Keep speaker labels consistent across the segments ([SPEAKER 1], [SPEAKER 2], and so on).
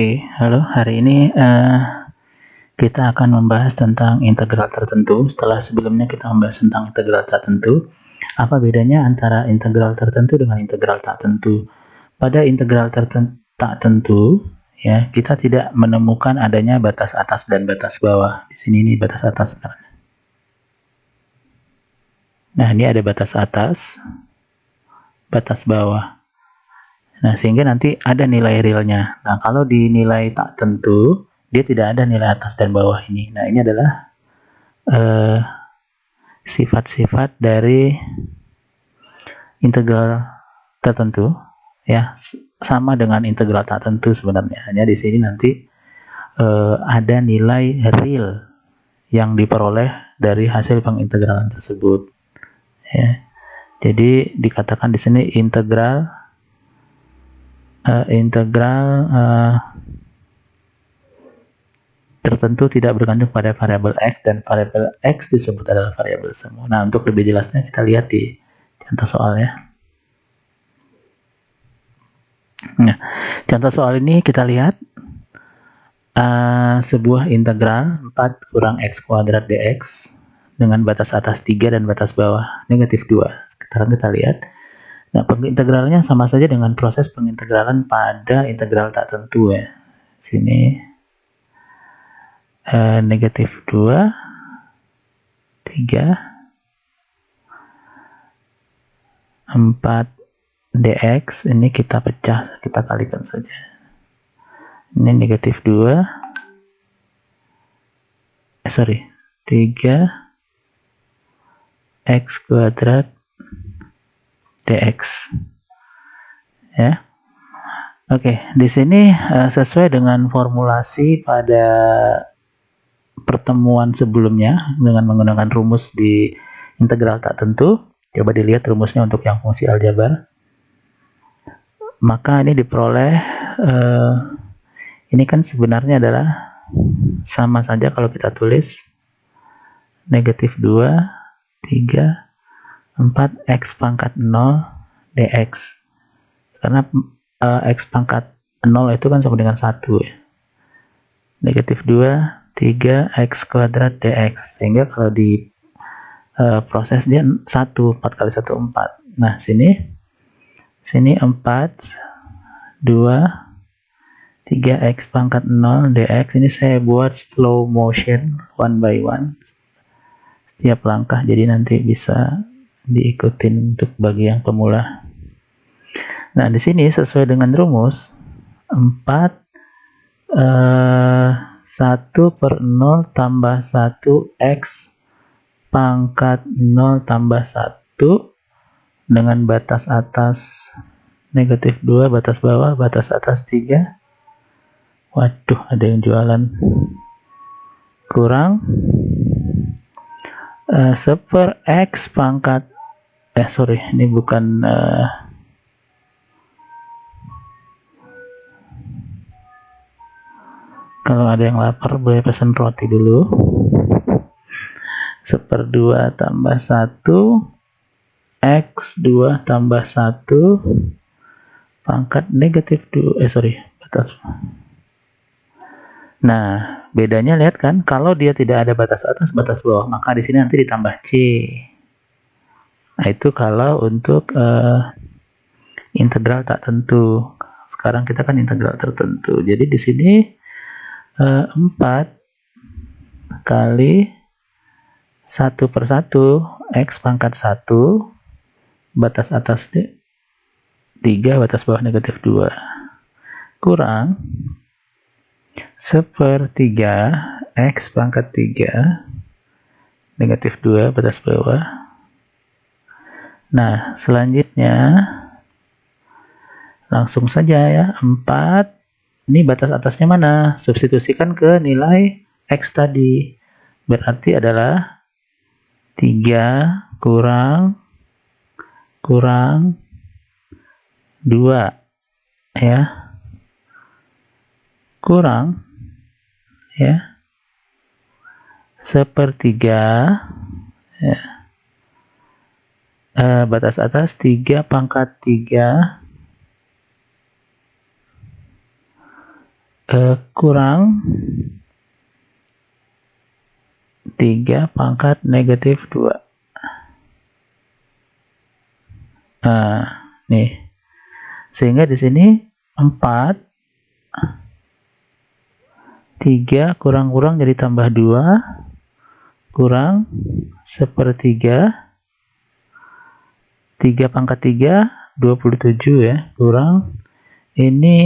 [SPEAKER 1] Oke, halo. Hari ini kita akan membahas tentang integral tertentu. Setelah sebelumnya kita membahas tentang integral tak tentu. Apa bedanya antara integral tertentu dengan integral tak tentu? Pada integral tak tentu, ya kita tidak menemukan adanya batas atas dan batas bawah. Di sini ini batas atas. Nah, ini ada batas atas, batas bawah. Nah, sehingga nanti ada nilai realnya. Nah, kalau di nilai tak tentu, dia tidak ada nilai atas dan bawah ini. Nah, ini adalah sifat-sifat dari integral tertentu, ya, sama dengan integral tak tentu sebenarnya. Hanya di sini nanti ada nilai real yang diperoleh dari hasil pengintegralan tersebut. Ya. Jadi dikatakan di sini integral tertentu tidak bergantung pada variabel x dan variabel x disebut adalah variabel semu. Nah, untuk lebih jelasnya kita lihat di contoh soal ya. Nah, contoh soal ini kita lihat sebuah integral 4 kurang x kuadrat dx dengan batas atas 3 dan batas bawah negatif 2. Sekarang kita lihat. Nah, pengintegralnya sama saja dengan proses pengintegralan pada integral tak tentu ya. Sini negatif 2, 3, 4 dx, ini kita pecah, kita kalikan saja. Ini negatif 2, 3 x kuadrat dx. Ya. Oke, di sini sesuai dengan formulasi pada pertemuan sebelumnya dengan menggunakan rumus di integral tak tentu. Coba dilihat rumusnya untuk yang fungsi aljabar. Maka ini diperoleh ini kan sebenarnya adalah sama saja kalau kita tulis negatif 2, 3, 4 x pangkat 0 dx. Karena x pangkat 0 itu kan sama dengan 1 ya. Negatif 2, 3 x kuadrat dx. Sehingga kalau di proses dia 1, 4 kali 1, 4. Nah, sini 4, 2, 3 x pangkat 0 dx. Ini saya buat slow motion, one by one. Setiap langkah, jadi nanti bisa diikutin untuk bagi yang pemula. Nah, di sini sesuai dengan rumus 4 1 per 0 tambah 1 x pangkat 0 tambah 1 dengan batas atas negatif 2, batas bawah, batas atas 3. Waduh, ada yang jualan. Kurang 1 per x pangkat ini bukan kalau ada yang lapar boleh pesan roti dulu. 1 per 2 tambah 1 x 2 tambah 1 pangkat negatif 2 batas. Nah, bedanya lihat kan, kalau dia tidak ada batas atas, batas bawah, maka di sini nanti ditambah c. Nah, itu kalau untuk integral tak tentu. Sekarang kita kan integral tertentu. Jadi di sini 4 kali 1 per 1 x pangkat 1 batas atas 3, batas bawah negatif 2 kurang 1 per 3 x pangkat 3 negatif 2 batas bawah. Nah, selanjutnya langsung saja ya, 4 ini batas atasnya mana? Substitusikan ke nilai x tadi, berarti adalah 3 kurang 2 ya, kurang ya 1/3 ya. Batas atas 3 pangkat 3 kurang 3 pangkat negatif 2. Nah, nih. Sehingga di sini 4, 3 kurang-kurang jadi tambah 2, kurang 1/3, 3 pangkat 3, 27 ya, kurang, ini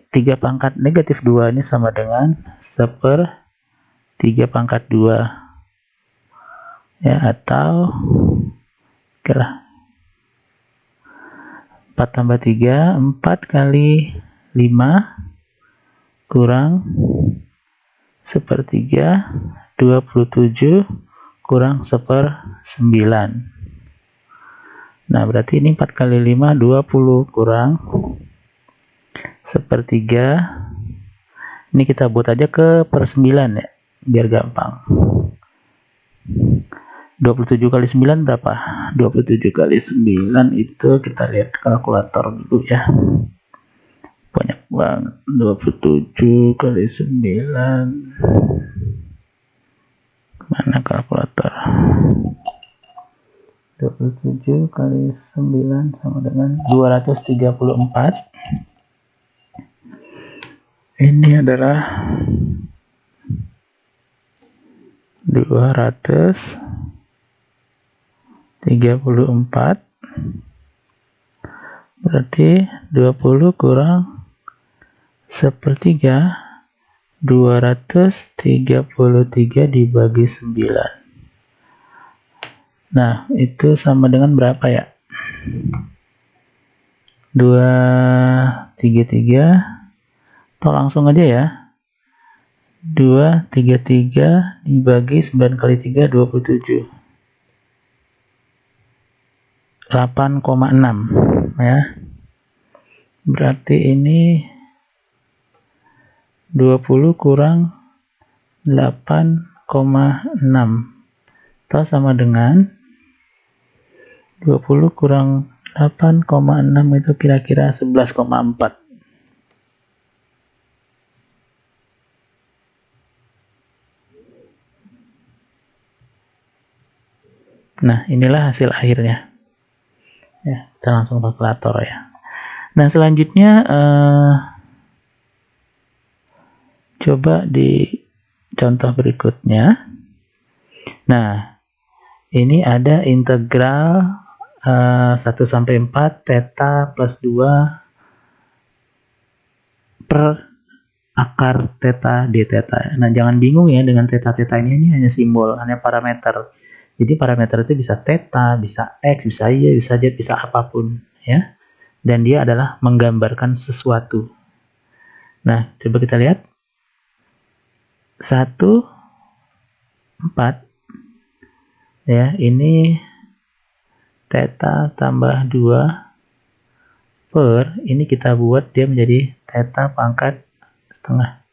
[SPEAKER 1] 3 pangkat negatif 2, ini sama dengan 1/3 pangkat 2. Ya, atau, oke lah. 4 tambah 3, 4 kali 5, kurang 1/3, 27, kurang 1/9. Nah, berarti ini 4 kali 5, 20, kurang 1/3. Ini kita buat aja ke per 9 ya, biar gampang. 27 kali 9 berapa? 27 kali 9 itu kita lihat kalkulator dulu ya. Banyak banget. 27 kali 9. Mana kalkulator? 27 kali 9 sama dengan 234. Ini adalah 234. Berarti 20 kurang 1/3, 233 dibagi 9. Nah, itu sama dengan berapa ya? 233, atau langsung aja ya. 233 dibagi 9 kali 3, 27. 8,6 ya. Berarti ini 20 kurang 8,6, atau sama dengan 20 kurang 8,6 itu kira-kira 11,4. Nah, inilah hasil akhirnya. Ya, kita langsung kalkulator ya. Nah, selanjutnya coba di contoh berikutnya. Nah, ini ada integral 1 sampai 4 theta plus 2 per akar theta d theta. Nah, jangan bingung ya dengan theta ini hanya simbol, hanya parameter. Jadi parameter itu bisa theta, bisa x, bisa y, bisa z, bisa apapun ya. Dan dia adalah menggambarkan sesuatu. Nah, coba kita lihat. 1, 4 ya, ini theta tambah 2 per, ini kita buat dia menjadi theta pangkat setengah.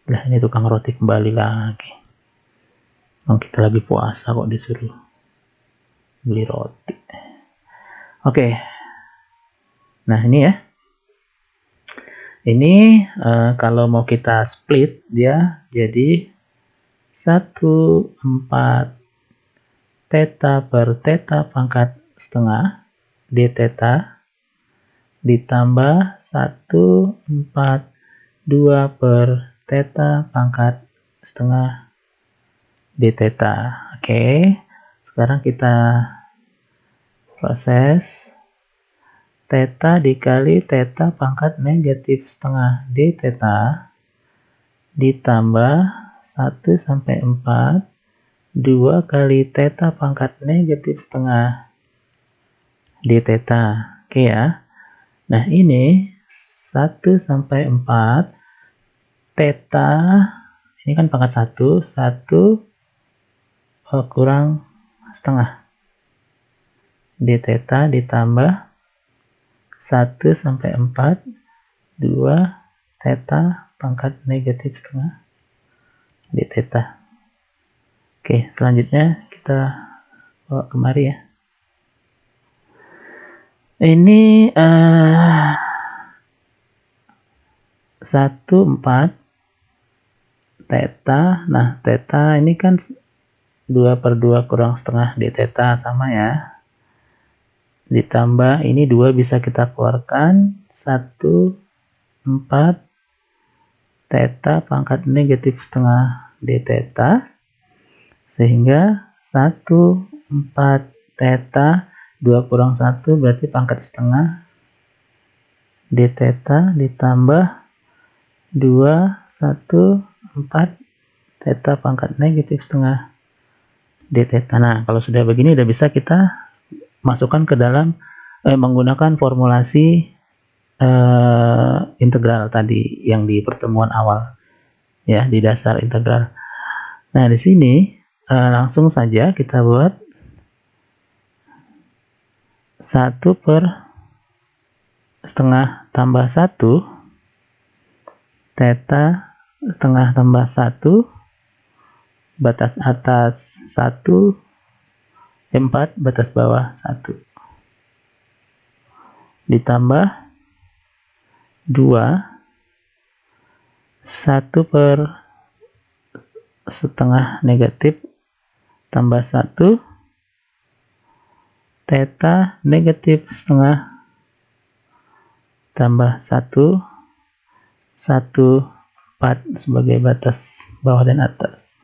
[SPEAKER 1] Lah, ini tukang roti kembali lagi. Oh, kita lagi puasa kok disuruh beli roti. Oke. Nah, ini ya. Ini kalau mau kita split dia jadi 1/4 theta per theta pangkat setengah d theta ditambah 1/4 2 per theta pangkat setengah d theta. Oke. Sekarang kita proses. Theta dikali theta pangkat negatif setengah d theta ditambah 1 sampai 4 2 kali theta pangkat negatif setengah d theta. Oke ya. Nah, ini 1 sampai 4 theta, ini kan pangkat 1, 1 kurang setengah d theta ditambah 1 sampai 4 2 theta pangkat negatif setengah d theta. Oke, selanjutnya kita bawa kemari ya. Ini 1/4 theta. Nah, theta ini kan 2/2 kurang setengah d theta, sama ya. Ditambah ini 2 bisa kita keluarkan, 1/4 theta pangkat negatif setengah d theta, sehingga 1/4 theta 2 kurang 1 berarti pangkat setengah d theta ditambah 2 1/4 theta pangkat negatif setengah d theta. Nah, kalau sudah begini udah bisa kita masukkan ke dalam menggunakan formulasi integral tadi yang di pertemuan awal, ya, di dasar integral. Nah, di sini langsung saja kita buat 1 per setengah tambah 1 theta setengah tambah 1 batas atas 1 4 batas bawah 1 ditambah 2 1 per setengah negatif tambah 1 theta negatif setengah tambah 1 1/4 sebagai batas bawah dan atas.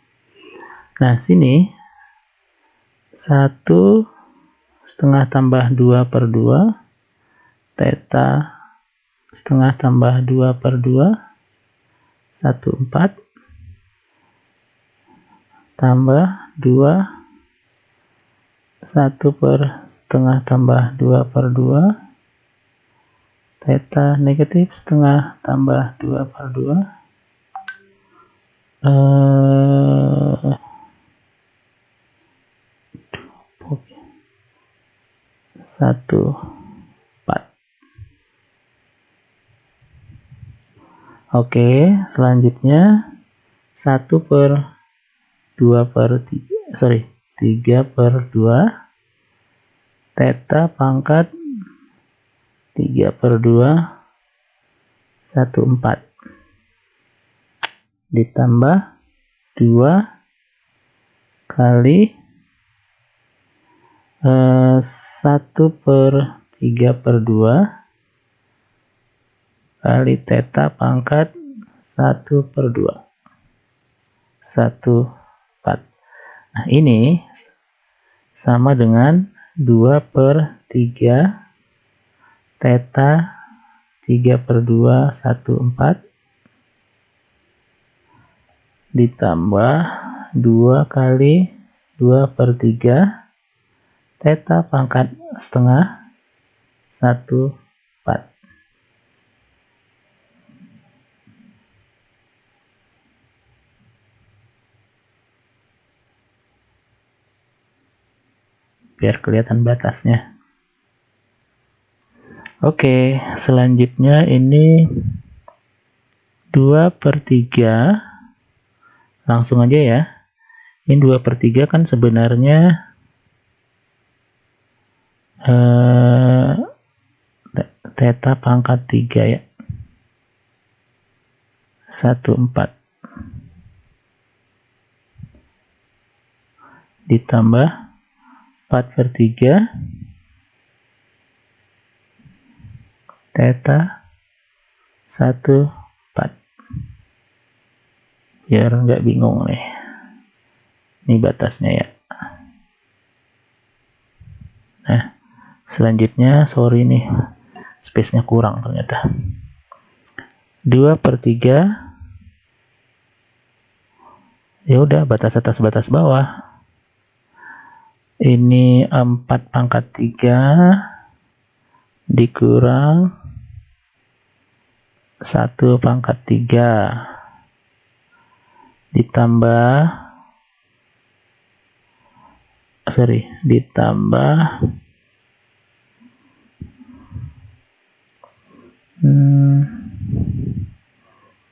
[SPEAKER 1] Nah, sini 1 setengah tambah 2/2 theta setengah tambah 2/2 1/4 tambah 2 1 per setengah tambah 2/2 theta negatif setengah tambah 2/2 1/4. Oke, selanjutnya 1 per 3/2 theta pangkat 3/2 1/4 ditambah 2 kali 1 per 3/2 kali theta pangkat 1/2 1/4. Nah, ini sama dengan 2/3 theta 3/2 1/4 ditambah 2 kali 2/3 theta pangkat setengah 1/4. Biar kelihatan batasnya. Oke, selanjutnya ini 2/3, langsung aja ya. Ini 2/3 kan sebenarnya theta pangkat 3 ya, 1/4 ditambah 4/3 theta 1/4. Biar nggak bingung nih, ini batasnya ya. Nah, selanjutnya sorry nih, space-nya kurang ternyata. 2/3 ya udah, batas atas batas bawah. Ini 4/3 dikurang 1/3 ditambah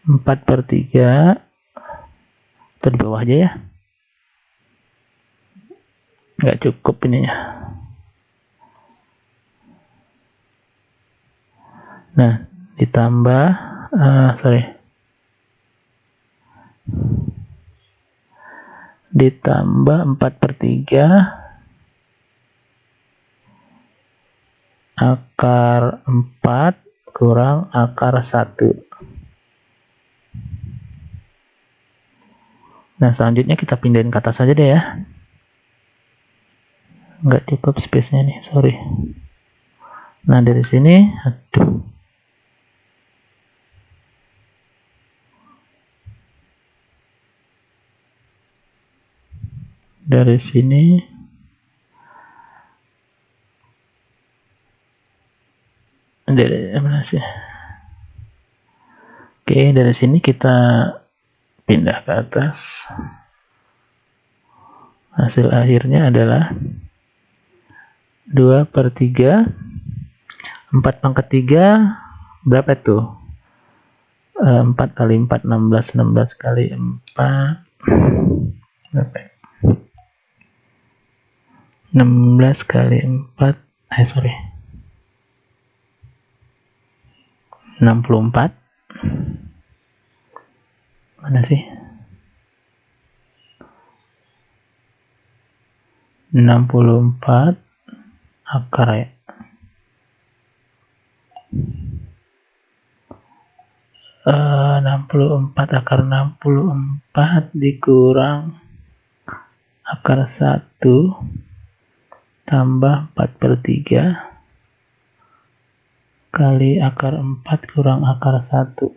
[SPEAKER 1] 4/3 atau di bawah aja ya, nggak cukup ininya. Nah, ditambah ditambah 4/3 akar 4 kurang akar 1. Nah, selanjutnya kita pindahin ke atas saja deh ya. Nggak cukup space-nya nih, sorry. Nah, dari sini, aduh. Dari sini mana sih? Oke, dari sini kita pindah ke atas. Hasil akhirnya adalah 2/3 4/3 berapa itu? 4 kali 4 16 16 kali 4 berapa? 16 kali 4 64. Mana sih? 64 akar ya. 64 akar 64 dikurang akar 1 tambah 4/3 kali akar 4 kurang akar 1.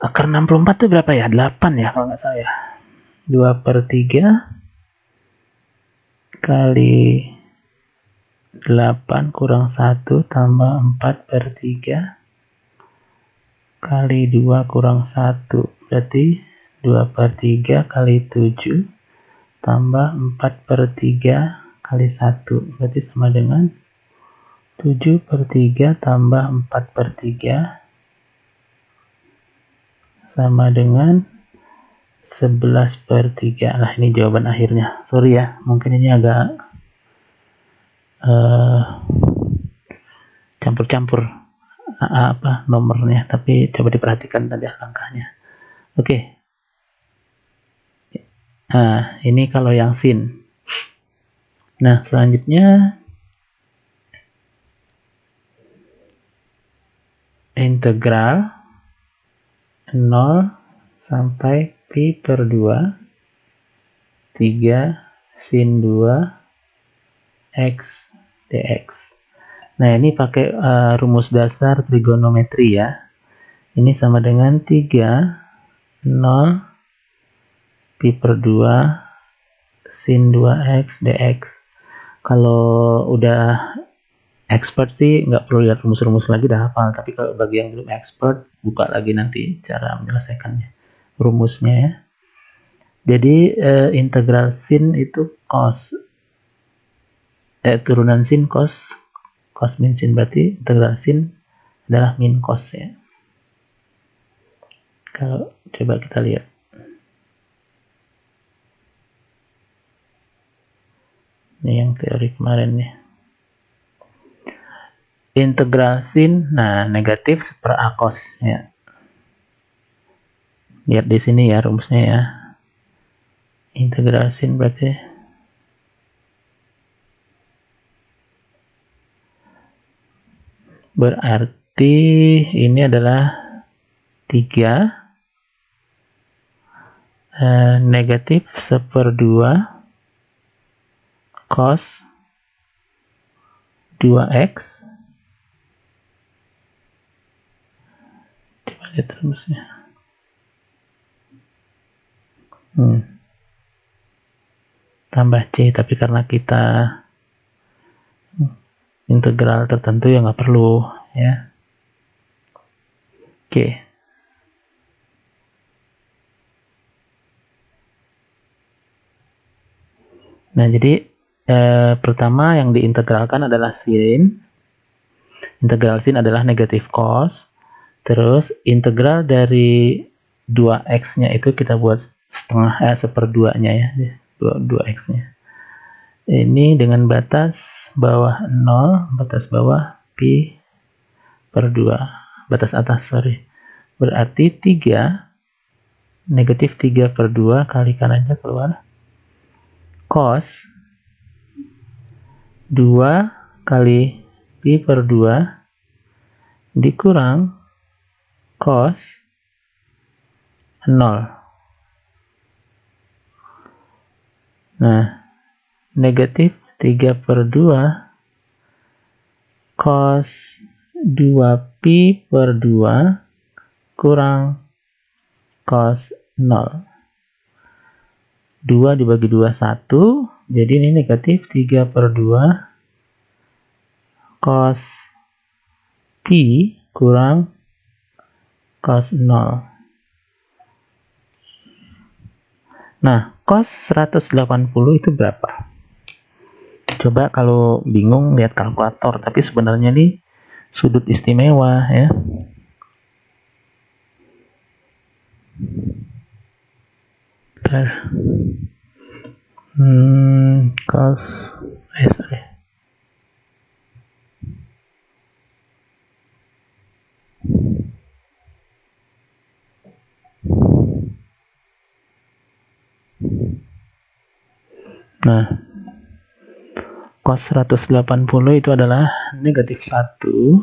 [SPEAKER 1] Akar 64 itu berapa ya? 8 ya kalau nggak salah ya. 2/3 kali 8 kurang 1 tambah 4/3 kali 2 kurang 1. Berarti 2/3 kali 7 tambah 4/3 kali 1. Berarti sama dengan 7/3 tambah 4/3 sama dengan 11/3. Nah, ini jawaban akhirnya. Sorry ya, mungkin ini agak campur-campur apa nomornya, tapi coba diperhatikan tadi langkahnya. Oke. Nah, ini kalau yang sin. Nah, selanjutnya integral 0 sampai pi per 2 3 sin 2 x dx. Nah, ini pakai rumus dasar trigonometri ya. Ini sama dengan 3 0 pi per 2 sin 2x dx. Kalau udah expert sih nggak perlu lihat rumus-rumus lagi, udah hafal. Tapi kalau bagi yang belum expert, buka lagi nanti cara menyelesaikannya, rumusnya ya. Jadi integral sin itu cos, turunan sin cos min sin, berarti integral sin adalah min cos ya. Kalau coba kita lihat. Ini yang teori kemarin nih. Integral sin, nah negatif seper a cos ya. Lihat di sini ya rumusnya ya. Integral sin berarti ini adalah 3 negatif seper 2 cos 2x. Coba lihat rumusnya. Tambah c, tapi karena kita integral tertentu ya nggak perlu ya. Oke. Nah, jadi pertama yang diintegralkan adalah sin. Integral sin adalah negatif cos. Terus integral dari 2x-nya itu kita buat seper-2-nya ya. 2x-nya. Ini dengan batas bawah 0, batas bawah pi per 2. Batas atas, sorry. Berarti 3, negatif 3 per 2, kalikan aja keluar. Cos 2 kali pi per 2 dikurang cos 0. Nah, negatif 3 per 2 cos 2 pi per 2 kurang cos 0. 2 dibagi 2, 1. Jadi ini negatif 3 per 2 cos pi kurang cos 0. Nah, cos 180 itu berapa? Coba kalau bingung lihat kalkulator, tapi sebenarnya ini sudut istimewa ya. Cos sorry. Nah, cos 180 itu adalah negatif 1.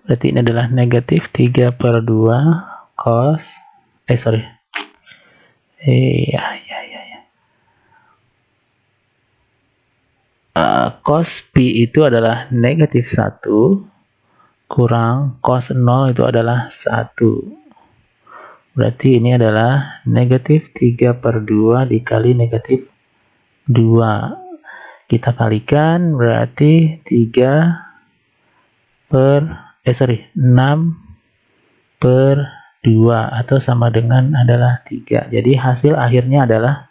[SPEAKER 1] Berarti ini adalah negatif 3 per 2 cos sorry. Cos pi itu adalah negatif 1 kurang cos 0 itu adalah 1. Berarti ini adalah negatif 3 per 2 dikali negatif 2. Kita kalikan berarti 3 per 6 per 2 atau sama dengan adalah 3. Jadi hasil akhirnya adalah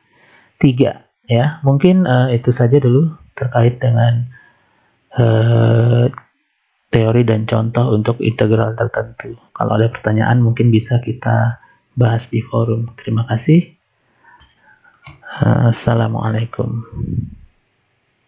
[SPEAKER 1] 3 ya. Mungkin itu saja dulu terkait dengan teori dan contoh untuk integral tertentu. Kalau ada pertanyaan mungkin bisa kita bahas di forum. Terima kasih. Assalamualaikum.